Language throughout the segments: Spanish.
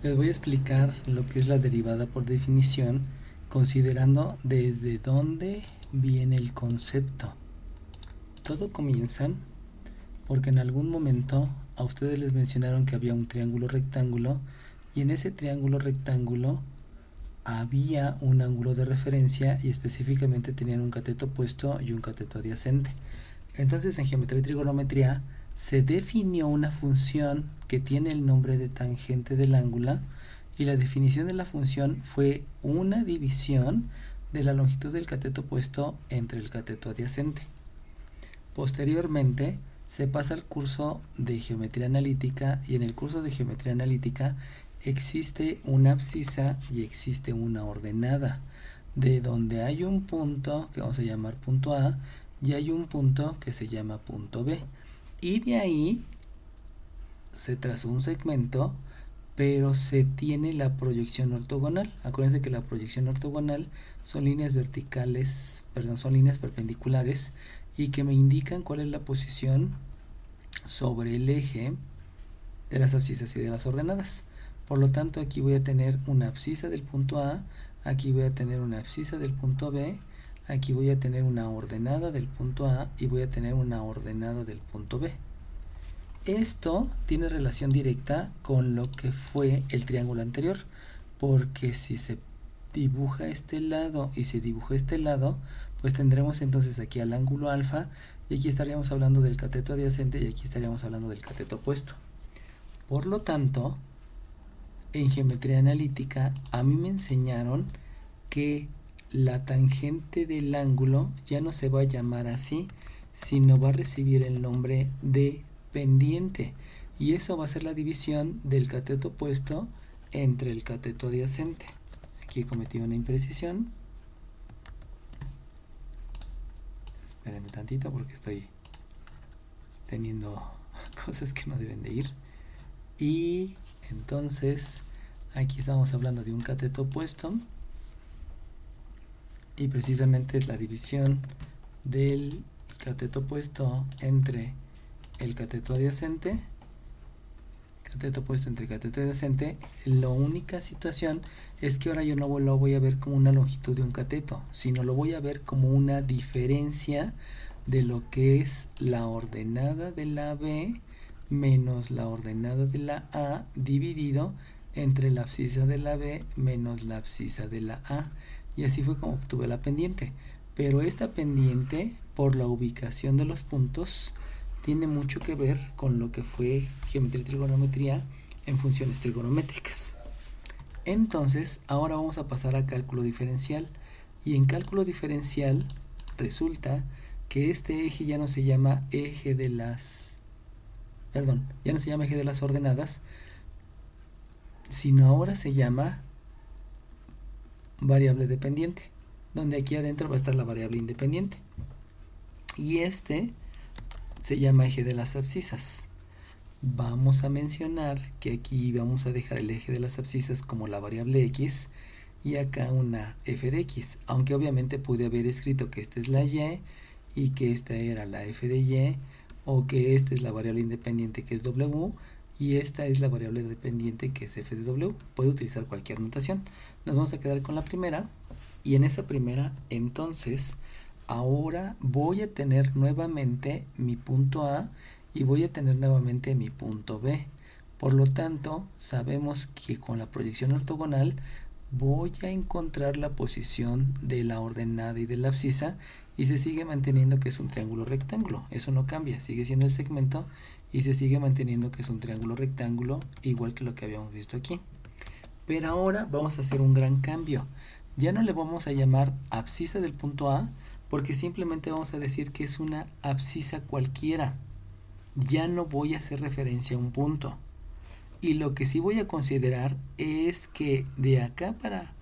Les voy a explicar lo que es la derivada por definición, considerando desde dónde viene el concepto. Todo comienza porque en algún momento a ustedes les mencionaron que había un triángulo rectángulo y en ese triángulo rectángulo había un ángulo de referencia y específicamente tenían un cateto opuesto y un cateto adyacente. Entonces en geometría y trigonometría se definió una función que tiene el nombre de tangente del ángulo y la definición de la función fue una división de la longitud del cateto opuesto entre el cateto adyacente. Posteriormente se pasa al curso de geometría analítica y en el curso de geometría analítica existe una abscisa y existe una ordenada, de donde hay un punto que vamos a llamar punto A y hay un punto que se llama punto B. Y de ahí se trazó un segmento, pero se tiene la proyección ortogonal. Acuérdense que la proyección ortogonal son líneas verticales, perdón, son líneas perpendiculares y que me indican cuál es la posición sobre el eje de las abscisas y de las ordenadas. Por lo tanto, aquí voy a tener una abscisa del punto A, aquí voy a tener una abscisa del punto B, aquí voy a tener una ordenada del punto A y voy a tener una ordenada del punto B. Esto tiene relación directa con lo que fue el triángulo anterior, porque si se dibuja este lado y se dibuja este lado, pues tendremos entonces aquí al ángulo alfa y aquí estaríamos hablando del cateto adyacente y aquí estaríamos hablando del cateto opuesto. Por lo tanto, en geometría analítica a mí me enseñaron que la tangente del ángulo ya no se va a llamar así, sino va a recibir el nombre de pendiente y eso va a ser la división del cateto opuesto entre el cateto adyacente. Aquí cometí una imprecisión. Espérenme tantito porque estoy teniendo cosas que no deben de ir. Y entonces aquí estamos hablando de un cateto opuesto y precisamente es la división del cateto opuesto entre el cateto adyacente, cateto opuesto entre cateto adyacente. La única situación es que ahora yo no lo voy a ver como una longitud de un cateto, sino lo voy a ver como una diferencia de lo que es la ordenada de la B menos la ordenada de la A dividido entre la abscisa de la B menos la abscisa de la A. Y así fue como obtuve la pendiente. Pero esta pendiente, por la ubicación de los puntos, tiene mucho que ver con lo que fue geometría y trigonometría en funciones trigonométricas. Entonces, ahora vamos a pasar a cálculo diferencial. Y en cálculo diferencial resulta que este eje ya no se llama eje de las... Perdón, ya no se llama eje de las ordenadas, sino ahora se llama variable dependiente, donde aquí adentro va a estar la variable independiente. Y este se llama eje de las abscisas. Vamos a mencionar que aquí vamos a dejar el eje de las abscisas como la variable x y acá una f de x, aunque obviamente pude haber escrito que esta es la y y que esta era la f de y, o que esta es la variable independiente que es w y esta es la variable dependiente que es f de w. Puedo utilizar cualquier notación. Nos vamos a quedar con la primera y en esa primera entonces ahora voy a tener nuevamente mi punto A y voy a tener nuevamente mi punto B. Por lo tanto, sabemos que con la proyección ortogonal voy a encontrar la posición de la ordenada y de la abscisa y se sigue manteniendo que es un triángulo rectángulo. Eso no cambia, sigue siendo el segmento y se sigue manteniendo que es un triángulo rectángulo igual que lo que habíamos visto aquí. Pero ahora vamos a hacer un gran cambio. Ya no le vamos a llamar abscisa del punto A porque simplemente vamos a decir que es una abscisa cualquiera. Ya no voy a hacer referencia a un punto. Y lo que sí voy a considerar es que de acá para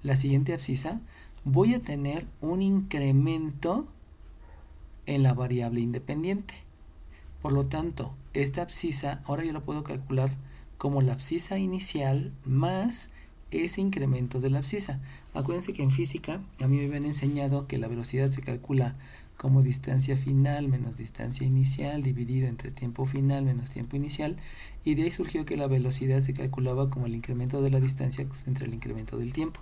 la siguiente abscisa voy a tener un incremento en la variable independiente. Por lo tanto, esta abscisa ahora yo la puedo calcular como la abscisa inicial más ese incremento de la abscisa. Acuérdense que en física a mí me habían enseñado que la velocidad se calcula como distancia final menos distancia inicial dividido entre tiempo final menos tiempo inicial, y de ahí surgió que la velocidad se calculaba como el incremento de la distancia entre el incremento del tiempo.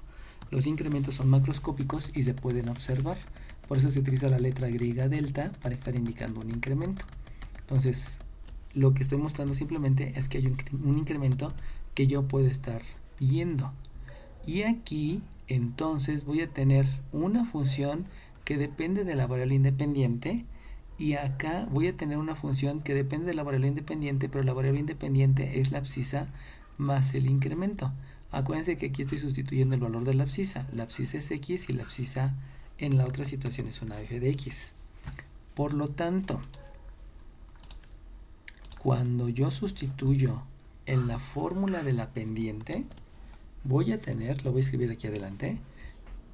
Los incrementos son macroscópicos y se pueden observar, por eso se utiliza la letra griega delta para estar indicando un incremento. Entonces, lo que estoy mostrando simplemente es que hay un incremento que yo puedo estar viendo. Y aquí, entonces, voy a tener una función que depende de la variable independiente, y acá voy a tener una función que depende de la variable independiente, pero la variable independiente es la abscisa más el incremento. Acuérdense que aquí estoy sustituyendo el valor de la abscisa. La abscisa es x y la abscisa en la otra situación es una f de x. Por lo tanto, cuando yo sustituyo en la fórmula de la pendiente, voy a tener, lo voy a escribir aquí adelante,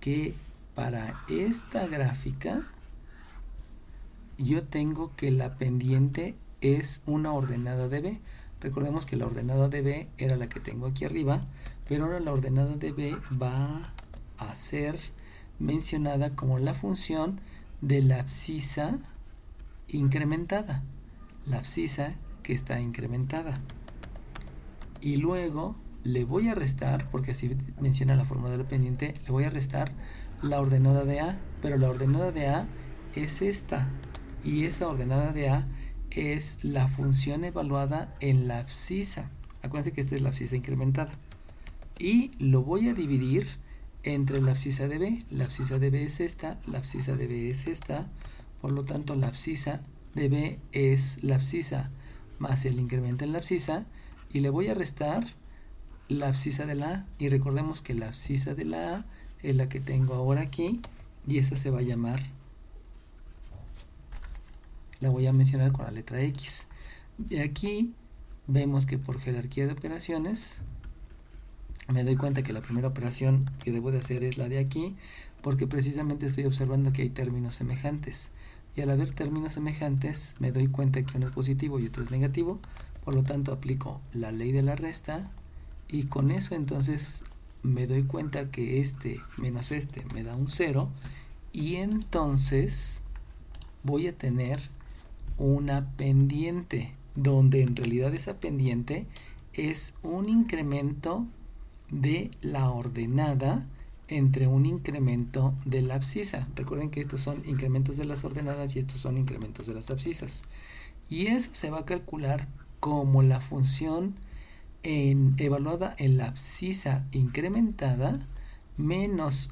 que para esta gráfica yo tengo que la pendiente es una ordenada de b. Recordemos que la ordenada de b era la que tengo aquí arriba, pero ahora la ordenada de b va a ser mencionada como la función de la abscisa incrementada, la abscisa que está incrementada. Y luego le voy a restar, porque así menciona la fórmula de la pendiente, le voy a restar la ordenada de a, pero la ordenada de a es esta, y esa ordenada de a es la función evaluada en la abscisa. Acuérdense que esta es la abscisa incrementada. Y lo voy a dividir entre la abscisa de b. La abscisa de b es esta, la abscisa de b es esta. Por lo tanto, la abscisa de b es la abscisa más el incremento en la abscisa. Y le voy a restar la abscisa de la a. Y recordemos que la abscisa de la a es la que tengo ahora aquí. Y esa se va a llamar, la voy a mencionar con la letra X. De aquí vemos que por jerarquía de operaciones me doy cuenta que la primera operación que debo de hacer es la de aquí, porque precisamente estoy observando que hay términos semejantes, y al haber términos semejantes me doy cuenta que uno es positivo y otro es negativo. Por lo tanto, aplico la ley de la resta, y con eso entonces me doy cuenta que este menos este me da un 0, y entonces voy a tener una pendiente, donde en realidad esa pendiente es un incremento de la ordenada entre un incremento de la abscisa. Recuerden que estos son incrementos de las ordenadas y estos son incrementos de las abscisas. Y eso se va a calcular como la función evaluada en la abscisa incrementada menos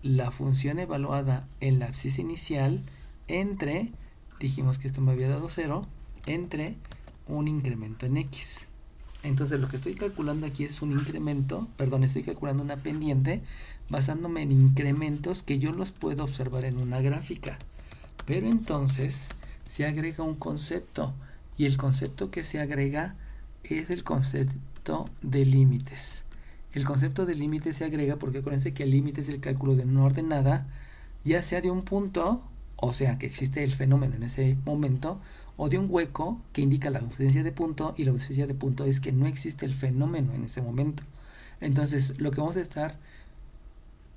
la función evaluada en la abscisa inicial entre, dijimos que esto me había dado 0, entre un incremento en x. Entonces lo que estoy calculando aquí es un incremento, perdón, estoy calculando una pendiente basándome en incrementos que yo los puedo observar en una gráfica. Pero entonces se agrega un concepto, y el concepto que se agrega es el concepto de límites. El concepto de límites se agrega porque acuérdense que el límite es el cálculo de una ordenada, ya sea de un punto, o sea que existe el fenómeno en ese momento, o de un hueco que indica la ausencia de punto, y la ausencia de punto es que no existe el fenómeno en ese momento. Entonces lo que vamos a estar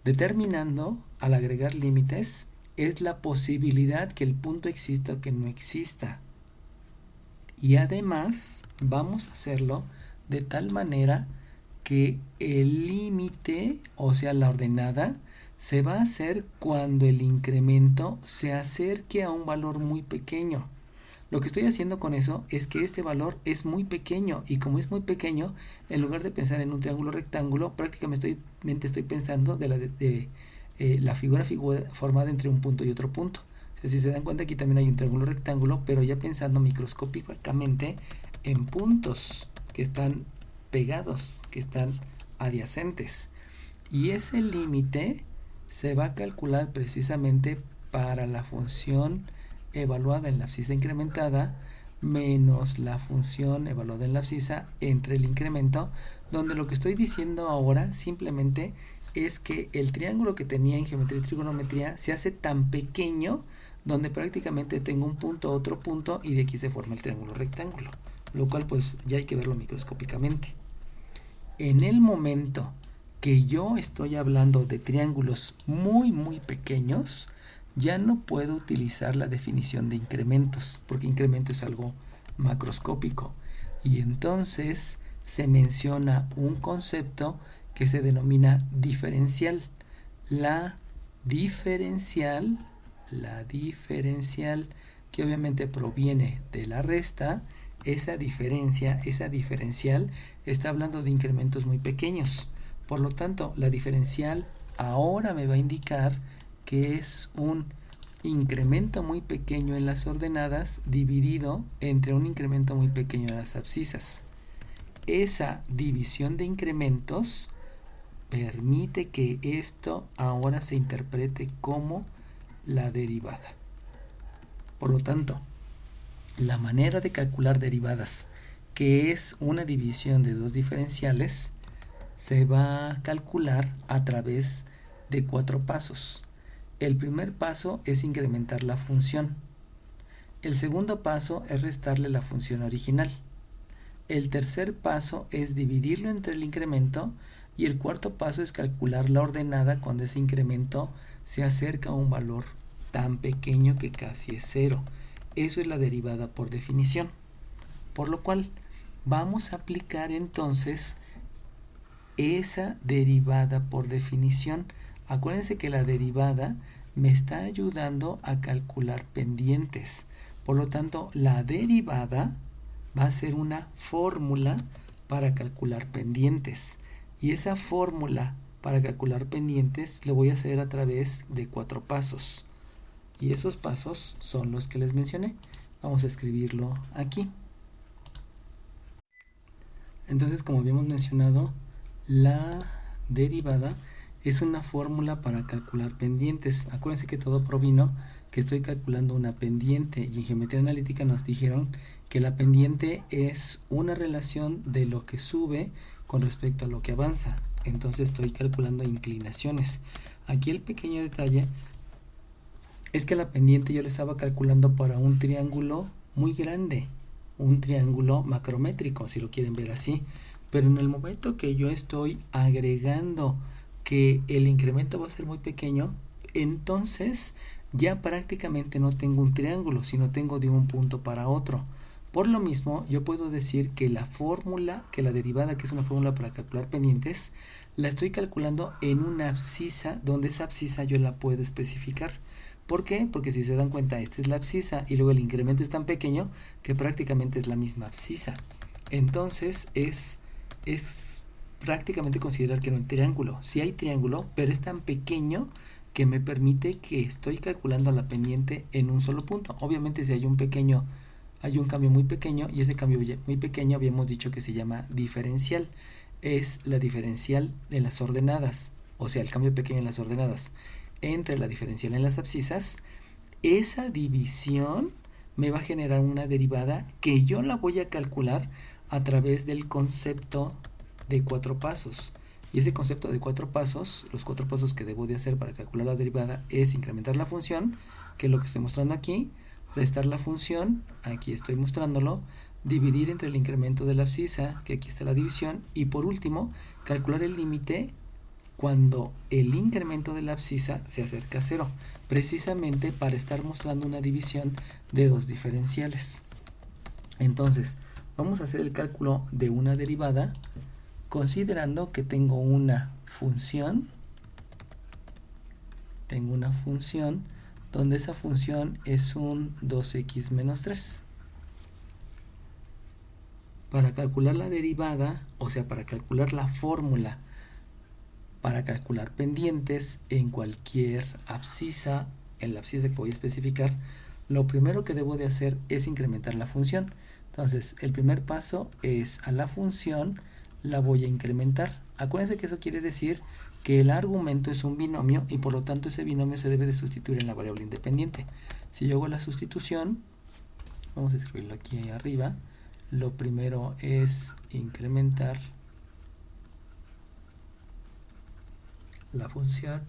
determinando al agregar límites es la posibilidad que el punto exista o que no exista. Y además vamos a hacerlo de tal manera que el límite, o sea la ordenada, se va a hacer cuando el incremento se acerque a un valor muy pequeño. Lo que estoy haciendo con eso es que este valor es muy pequeño, y como es muy pequeño, en lugar de pensar en un triángulo rectángulo, prácticamente estoy pensando de la figura formada entre un punto y otro punto. O sea, si se dan cuenta, aquí también hay un triángulo rectángulo, pero ya pensando microscópicamente en puntos que están pegados, que están adyacentes. Y ese límite se va a calcular precisamente para la función evaluada en la abscisa incrementada menos la función evaluada en la abscisa entre el incremento, donde lo que estoy diciendo ahora simplemente es que el triángulo que tenía en geometría y trigonometría se hace tan pequeño, donde prácticamente tengo un punto, otro punto, y de aquí se forma el triángulo rectángulo, lo cual pues ya hay que verlo microscópicamente. En el momento que yo estoy hablando de triángulos muy muy pequeños, ya no puedo utilizar la definición de incrementos, porque incremento es algo macroscópico. Y entonces se menciona un concepto que se denomina diferencial. La diferencial, que obviamente proviene de la resta, esa diferencial está hablando de incrementos muy pequeños. Por lo tanto, la diferencial ahora me va a indicar que es un incremento muy pequeño en las ordenadas dividido entre un incremento muy pequeño en las abscisas. Esa división de incrementos permite que esto ahora se interprete como la derivada. Por lo tanto, la manera de calcular derivadas, que es una división de dos diferenciales, se va a calcular a través de 4 pasos. El primer paso es incrementar la función. El segundo paso es restarle la función original. El tercer paso es dividirlo entre el incremento y el cuarto paso es calcular la ordenada cuando ese incremento se acerca a un valor tan pequeño que casi es cero. Eso es la derivada por definición. Por lo cual vamos a aplicar entonces esa derivada por definición. Acuérdense que la derivada me está ayudando a calcular pendientes. Por lo tanto, la derivada va a ser una fórmula para calcular pendientes. Y esa fórmula para calcular pendientes lo voy a hacer a través de 4 pasos. Y esos pasos son los que les mencioné. Vamos a escribirlo aquí. Entonces, como habíamos mencionado, la derivada es una fórmula para calcular pendientes. Acuérdense que todo provino que estoy calculando una pendiente, y en geometría analítica nos dijeron que la pendiente es una relación de lo que sube con respecto a lo que avanza. Entonces estoy calculando inclinaciones. Aquí el pequeño detalle es que la pendiente yo la estaba calculando para un triángulo muy grande, un triángulo macrométrico, si lo quieren ver así. Pero en el momento que yo estoy agregando que el incremento va a ser muy pequeño, entonces ya prácticamente no tengo un triángulo, sino tengo de un punto para otro. Por lo mismo, yo puedo decir que la fórmula, que la derivada, que es una fórmula para calcular pendientes, la estoy calculando en una abscisa, donde esa abscisa yo la puedo especificar. ¿Por qué? Porque si se dan cuenta, esta es la abscisa y luego el incremento es tan pequeño que prácticamente es la misma abscisa. Entonces es prácticamente considerar que no hay triángulo. Sí hay triángulo, pero es tan pequeño que me permite que estoy calculando la pendiente en un solo punto. Obviamente si hay un cambio muy pequeño, y ese cambio muy pequeño habíamos dicho que se llama diferencial. Es la diferencial de las ordenadas, o sea, el cambio pequeño en las ordenadas entre la diferencial en las abscisas. Esa división me va a generar una derivada que yo la voy a calcular a través del concepto de 4 pasos. Y ese concepto de 4 pasos, los 4 pasos que debo de hacer para calcular la derivada es incrementar la función, que es lo que estoy mostrando aquí, restar la función, aquí estoy mostrándolo, dividir entre el incremento de la abscisa, que aquí está la división, y por último, calcular el límite cuando el incremento de la abscisa se acerca a 0, precisamente para estar mostrando una división de dos diferenciales. Entonces, vamos a hacer el cálculo de una derivada considerando que tengo una función donde esa función es un 2x menos 3. Para calcular la derivada, o sea, para calcular la fórmula para calcular pendientes en cualquier abscisa, en la abscisa que voy a especificar, lo primero que debo de hacer es incrementar la función. Entonces, el primer paso es a la función la voy a incrementar. Acuérdense que eso quiere decir que el argumento es un binomio y por lo tanto ese binomio se debe de sustituir en la variable independiente. Si yo hago la sustitución, vamos a escribirlo aquí arriba, lo primero es incrementar la función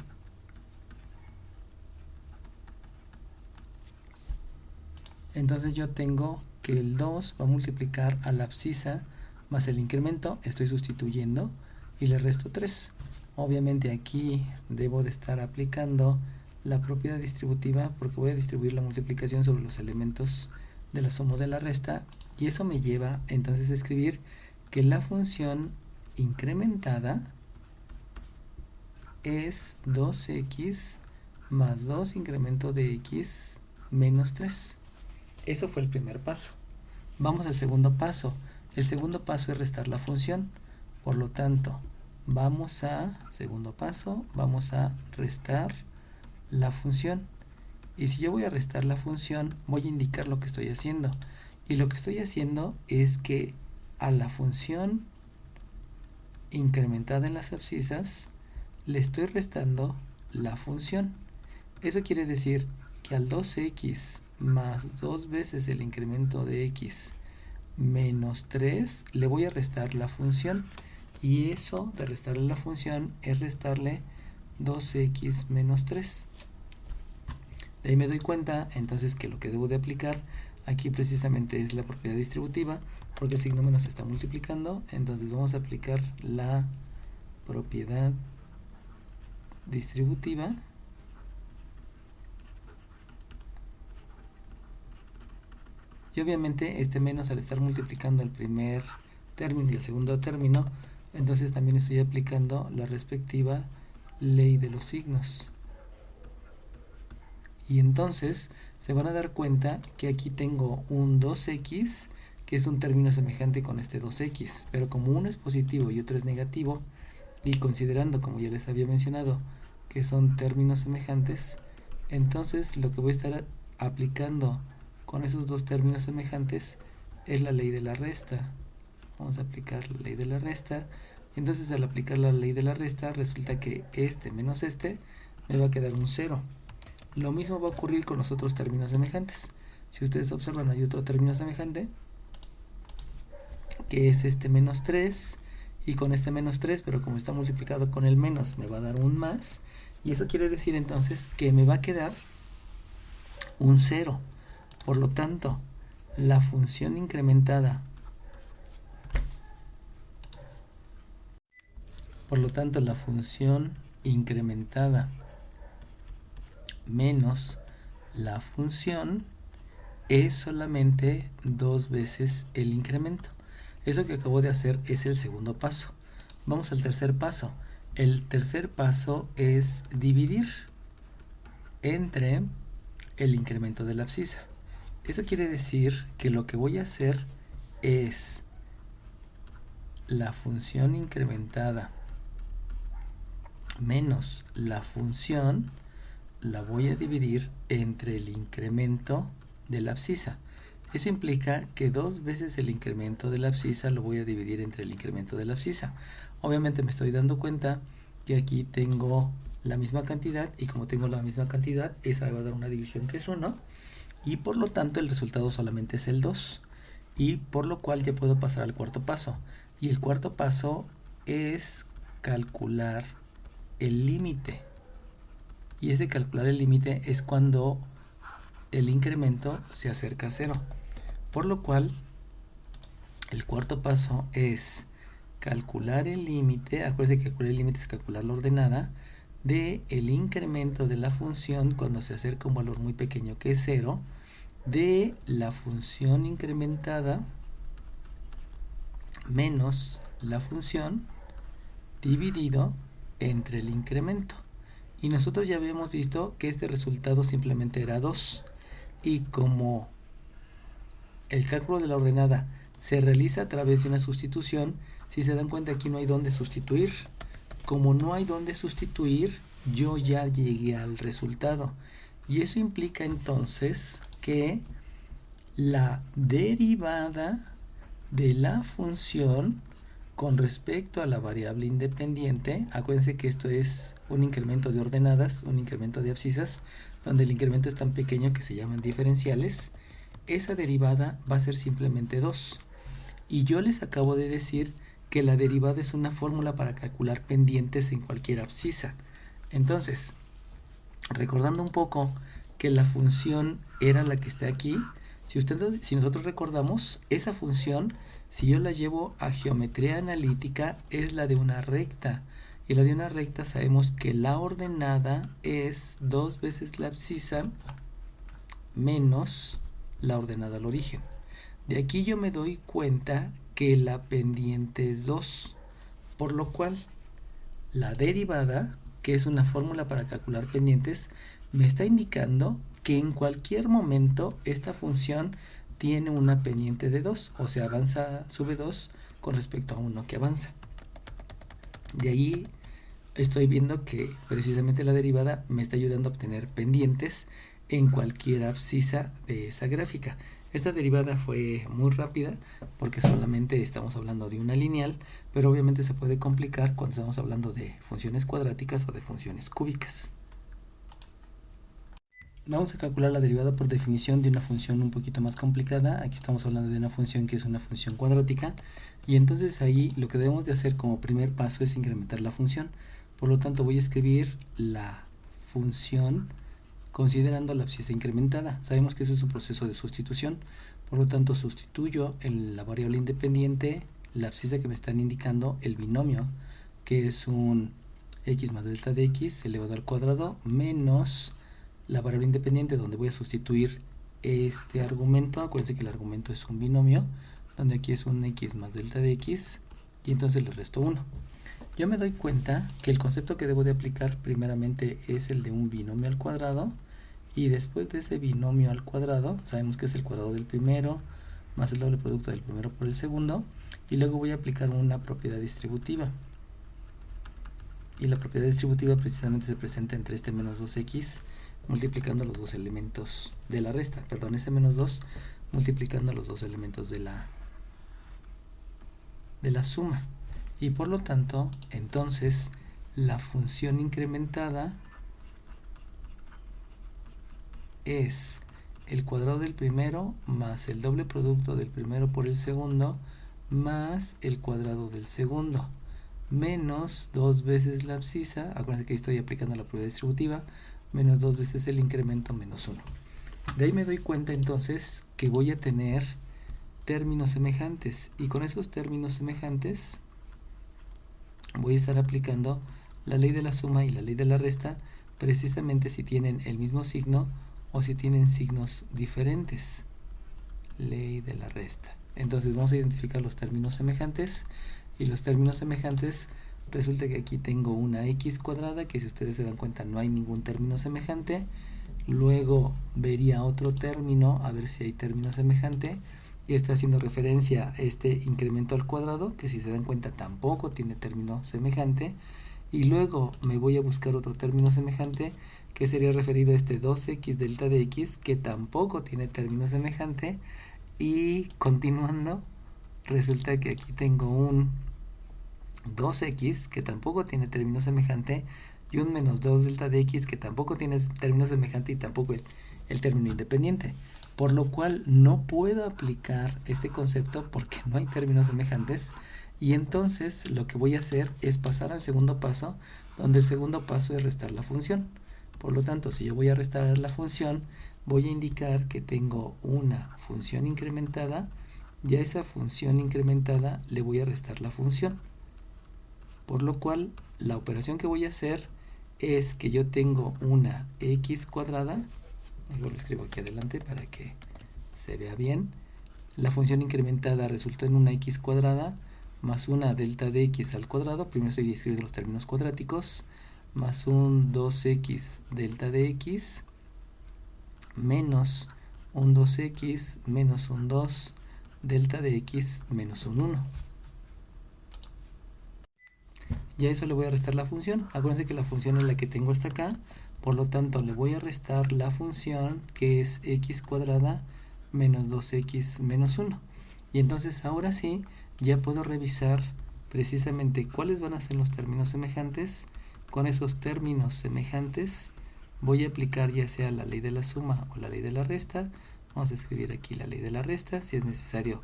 entonces yo tengo que el 2 va a multiplicar a la abscisa más el incremento, estoy sustituyendo y le resto 3. Obviamente aquí debo de estar aplicando la propiedad distributiva porque voy a distribuir la multiplicación sobre los elementos de la suma o de la resta, y eso me lleva entonces a escribir que la función incrementada es 2x más 2 incremento de x menos 3. Eso fue el primer paso. Vamos al segundo paso. El segundo paso es restar la función. Por lo tanto, segundo paso, vamos a restar la función. Y si yo voy a restar la función, voy a indicar lo que estoy haciendo. Y lo que estoy haciendo es que a la función incrementada en las abscisas le estoy restando la función. Eso quiere decir que al 2x más 2 veces el incremento de x menos 3 le voy a restar la función. Y eso de restarle la función es restarle 2x menos 3. De ahí me doy cuenta entonces que lo que debo de aplicar aquí precisamente es la propiedad distributiva, porque el signo menos se está multiplicando. Entonces vamos a aplicar la propiedad distributiva y obviamente este menos, al estar multiplicando el primer término y el segundo término, entonces también estoy aplicando la respectiva ley de los signos. Y entonces se van a dar cuenta que aquí tengo un 2x, que es un término semejante con este 2x, pero como uno es positivo y otro es negativo, y considerando, como ya les había mencionado, que son términos semejantes, entonces lo que voy a estar aplicando con esos dos términos semejantes es la ley de la resta. Vamos a aplicar la ley de la resta. Entonces al aplicar la ley de la resta resulta que este menos este me va a quedar un 0. Lo mismo va a ocurrir con los otros términos semejantes. Si ustedes observan, hay otro término semejante que es este menos 3, y con este menos 3, pero como está multiplicado con el menos, me va a dar un más, y eso quiere decir entonces que me va a quedar un 0. Por lo tanto, la función incrementada menos la función es solamente 2 veces el incremento. Eso que acabo de hacer es el segundo paso. Vamos al tercer paso. El tercer paso es dividir entre el incremento de la abscisa. Eso quiere decir que lo que voy a hacer es la función incrementada menos la función, la voy a dividir entre el incremento de la abscisa. Eso implica que 2 veces el incremento de la abscisa lo voy a dividir entre el incremento de la abscisa. Obviamente me estoy dando cuenta que aquí tengo la misma cantidad, y como tengo la misma cantidad, esa me va a dar una división que es 1, y por lo tanto el resultado solamente es el 2, y por lo cual ya puedo pasar al cuarto paso. Y el cuarto paso es calcular el límite. Y ese calcular el límite es cuando el incremento se acerca a 0. Por lo cual, el cuarto paso es calcular el límite. Acuérdense que calcular el límite es calcular la ordenada de el incremento de la función cuando se acerca a un valor muy pequeño que es 0, de la función incrementada menos la función dividido entre el incremento. Y nosotros ya habíamos visto que este resultado simplemente era 2. Y como el cálculo de la ordenada se realiza a través de una sustitución, si se dan cuenta aquí no hay dónde sustituir. Como no hay dónde sustituir, yo ya llegué al resultado. Y eso implica entonces que la derivada de la función con respecto a la variable independiente, acuérdense que esto es un incremento de ordenadas, un incremento de abscisas, donde el incremento es tan pequeño que se llaman diferenciales, esa derivada va a ser simplemente 2. Y yo les acabo de decir que la derivada es una fórmula para calcular pendientes en cualquier abscisa. Entonces, recordando un poco que la función era la que está aquí, si nosotros recordamos, esa función, si yo la llevo a geometría analítica, es la de una recta. Y la de una recta sabemos que la ordenada es 2 veces la abscisa menos la ordenada al origen. De aquí yo me doy cuenta que la pendiente es 2, por lo cual la derivada, que es una fórmula para calcular pendientes, me está indicando que en cualquier momento esta función tiene una pendiente de 2, o sea, avanza, sube 2 con respecto a uno que avanza. De ahí estoy viendo que precisamente la derivada me está ayudando a obtener pendientes en cualquier abscisa de esa gráfica. Esta derivada fue muy rápida porque solamente estamos hablando de una lineal, pero obviamente se puede complicar cuando estamos hablando de funciones cuadráticas o de funciones cúbicas. Vamos a calcular la derivada por definición de una función un poquito más complicada. Aquí estamos hablando de una función que es una función cuadrática, y entonces ahí lo que debemos de hacer como primer paso es incrementar la función. Por lo tanto voy a escribir la función considerando la abscisa incrementada. Sabemos que eso es un proceso de sustitución, por lo tanto sustituyo en la variable independiente la abscisa que me están indicando, el binomio, que es un x más delta de x elevado al cuadrado menos la variable independiente donde voy a sustituir este argumento. Acuérdense que el argumento es un binomio, donde aquí es un x más delta de x, y entonces le resto 1. Yo me doy cuenta que el concepto que debo de aplicar primeramente es el de un binomio al cuadrado, y después de ese binomio al cuadrado sabemos que es el cuadrado del primero más el doble producto del primero por el segundo, y luego voy a aplicar una propiedad distributiva, y la propiedad distributiva precisamente se presenta entre este menos 2x multiplicando los dos elementos de la resta, perdón, ese menos 2 multiplicando los dos elementos de la suma, y por lo tanto entonces la función incrementada es el cuadrado del primero más el doble producto del primero por el segundo más el cuadrado del segundo menos 2 veces la abscisa, acuérdense que estoy aplicando la propiedad distributiva, menos 2 veces el incremento menos 1. De ahí me doy cuenta entonces que voy a tener términos semejantes, y con esos términos semejantes voy a estar aplicando la ley de la suma y la ley de la resta, precisamente si tienen el mismo signo o si tienen signos diferentes. Ley de la resta. Entonces vamos a identificar los términos semejantes, y los términos semejantes resulta que aquí tengo una x cuadrada, que si ustedes se dan cuenta no hay ningún término semejante. Luego vería otro término a ver si hay término semejante, y está haciendo referencia a este incremento al cuadrado, que si se dan cuenta tampoco tiene término semejante. Y luego me voy a buscar otro término semejante, que sería referido a este 2x delta de x, que tampoco tiene término semejante. Y continuando, resulta que aquí tengo un 2x que tampoco tiene término semejante, y un menos 2 delta de x que tampoco tiene término semejante y tampoco el término independiente, por lo cual no puedo aplicar este concepto porque no hay términos semejantes. Y entonces lo que voy a hacer es pasar al segundo paso, donde el segundo paso es restar la función. Por lo tanto, si yo voy a restar la función, voy a indicar que tengo una función incrementada, y a esa función incrementada le voy a restar la función, por lo cual la operación que voy a hacer es que yo tengo una x cuadrada, yo lo escribo aquí adelante para que se vea bien. La función incrementada resultó en una x cuadrada más una delta de x al cuadrado, primero estoy escribiendo los términos cuadráticos, más un 2x delta de x menos un 2x menos un 2 delta de x menos un 1. Y a eso le voy a restar la función. Acuérdense que la función es la que tengo hasta acá, por lo tanto le voy a restar la función que es x cuadrada menos 2x menos 1. Y entonces ahora sí ya puedo revisar precisamente cuáles van a ser los términos semejantes. Con esos términos semejantes voy a aplicar ya sea la ley de la suma o la ley de la resta. Vamos a escribir aquí la ley de la resta, si es necesario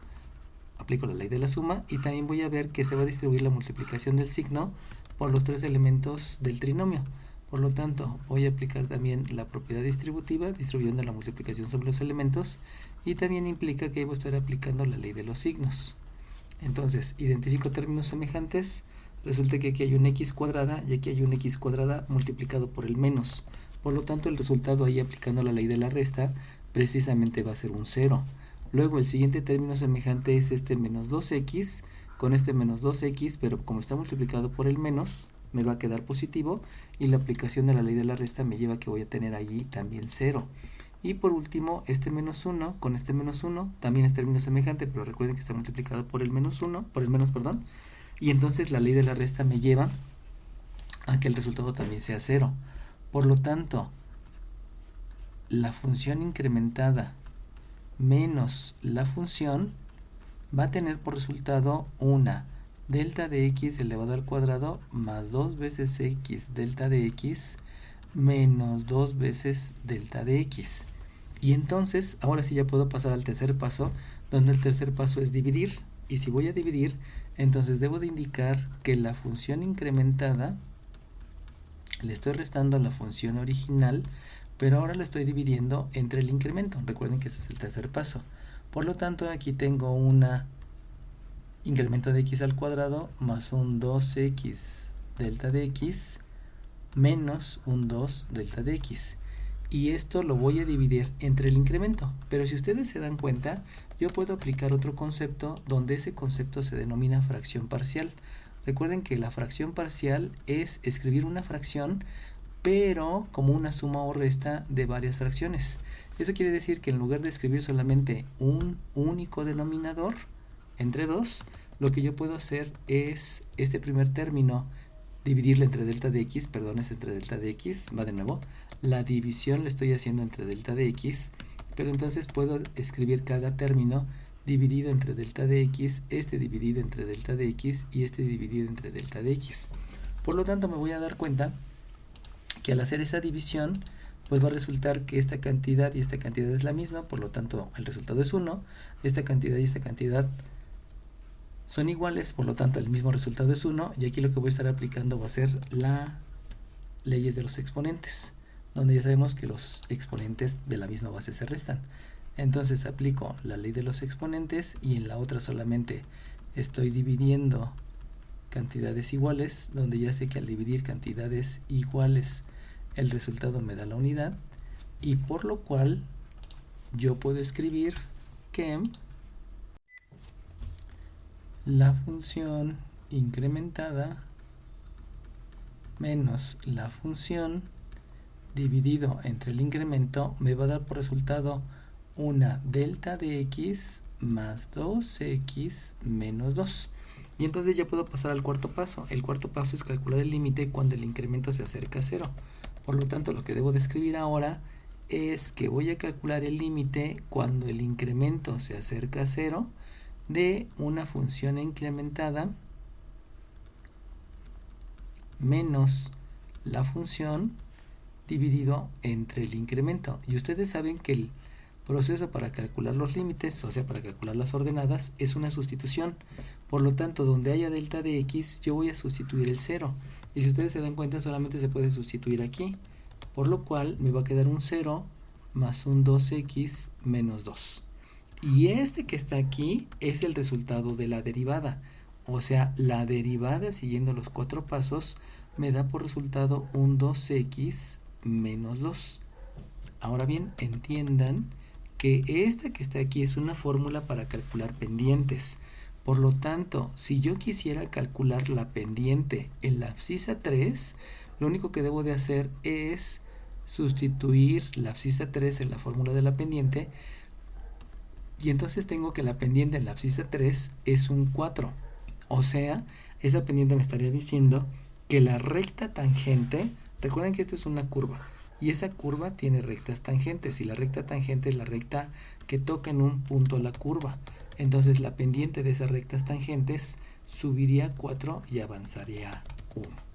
aplico la ley de la suma, y también voy a ver que se va a distribuir la multiplicación del signo por los tres elementos del trinomio. Por lo tanto, voy a aplicar también la propiedad distributiva, distribuyendo la multiplicación sobre los elementos, y también implica que voy a estar aplicando la ley de los signos. Entonces, identifico términos semejantes, resulta que aquí hay un x cuadrada y aquí hay un x cuadrada multiplicado por el menos. Por lo tanto, el resultado ahí aplicando la ley de la resta precisamente va a ser un 0. Luego el siguiente término semejante es este menos 2x con este menos 2x, pero como está multiplicado por el menos, me va a quedar positivo y la aplicación de la ley de la resta me lleva a que voy a tener allí también 0. Y por último, este menos 1 con este menos 1 también es término semejante, pero recuerden que está multiplicado por el menos 1, por el menos, perdón. Y entonces la ley de la resta me lleva a que el resultado también sea 0. Por lo tanto, la función incrementada menos la función va a tener por resultado una delta de x elevado al cuadrado más 2 veces x delta de x menos 2 veces delta de x. Y entonces, ahora sí ya puedo pasar al tercer paso, donde el tercer paso es dividir. Y si voy a dividir, entonces debo de indicar que la función incrementada le estoy restando a la función original, pero ahora la estoy dividiendo entre el incremento. Recuerden que ese es el tercer paso. Por lo tanto, aquí tengo una incremento de x al cuadrado más un 2x delta de x menos un 2 delta de x. Y esto lo voy a dividir entre el incremento. Pero si ustedes se dan cuenta, yo puedo aplicar otro concepto donde ese concepto se denomina fracción parcial. Recuerden que la fracción parcial es escribir una fracción, pero como una suma o resta de varias fracciones. Eso quiere decir que en lugar de escribir solamente un único denominador entre dos, lo que yo puedo hacer es este primer término dividirlo entre delta de x, perdón, es entre delta de x, va de nuevo, la división la estoy haciendo entre delta de x, pero entonces puedo escribir cada término dividido entre delta de x, este dividido entre delta de x y este dividido entre delta de x. Por lo tanto, me voy a dar cuenta que al hacer esa división, pues va a resultar que esta cantidad y esta cantidad es la misma, por lo tanto el resultado es 1, esta cantidad y esta cantidad son iguales, por lo tanto el mismo resultado es 1, y aquí lo que voy a estar aplicando va a ser las leyes de los exponentes, donde ya sabemos que los exponentes de la misma base se restan. Entonces aplico la ley de los exponentes y en la otra solamente estoy dividiendo cantidades iguales, donde ya sé que al dividir cantidades iguales el resultado me da la unidad, y por lo cual yo puedo escribir que la función incrementada menos la función dividido entre el incremento me va a dar por resultado una delta de x más 2x menos 2. Y entonces ya puedo pasar al cuarto paso. El cuarto paso es calcular el límite cuando el incremento se acerca a 0. Por lo tanto, lo que debo de escribir ahora es que voy a calcular el límite cuando el incremento se acerca a 0 de una función incrementada menos la función dividido entre el incremento. Y ustedes saben que el proceso para calcular los límites, o sea, para calcular las ordenadas, es una sustitución. Por lo tanto, donde haya delta de x, yo voy a sustituir el 0. Y si ustedes se dan cuenta, solamente se puede sustituir aquí. Por lo cual, me va a quedar un 0 más un 2x menos 2. Y este que está aquí es el resultado de la derivada. O sea, la derivada siguiendo los 4 pasos me da por resultado un 2x menos 2. Ahora bien, entiendan que esta que está aquí es una fórmula para calcular pendientes. Por lo tanto, si yo quisiera calcular la pendiente en la abscisa 3, lo único que debo de hacer es sustituir la abscisa 3 en la fórmula de la pendiente, y entonces tengo que la pendiente en la abscisa 3 es un 4. O sea, esa pendiente me estaría diciendo que la recta tangente, recuerden que esta es una curva, y esa curva tiene rectas tangentes, y la recta tangente es la recta que toca en un punto la curva. Entonces la pendiente de esas rectas tangentes subiría 4 y avanzaría 1.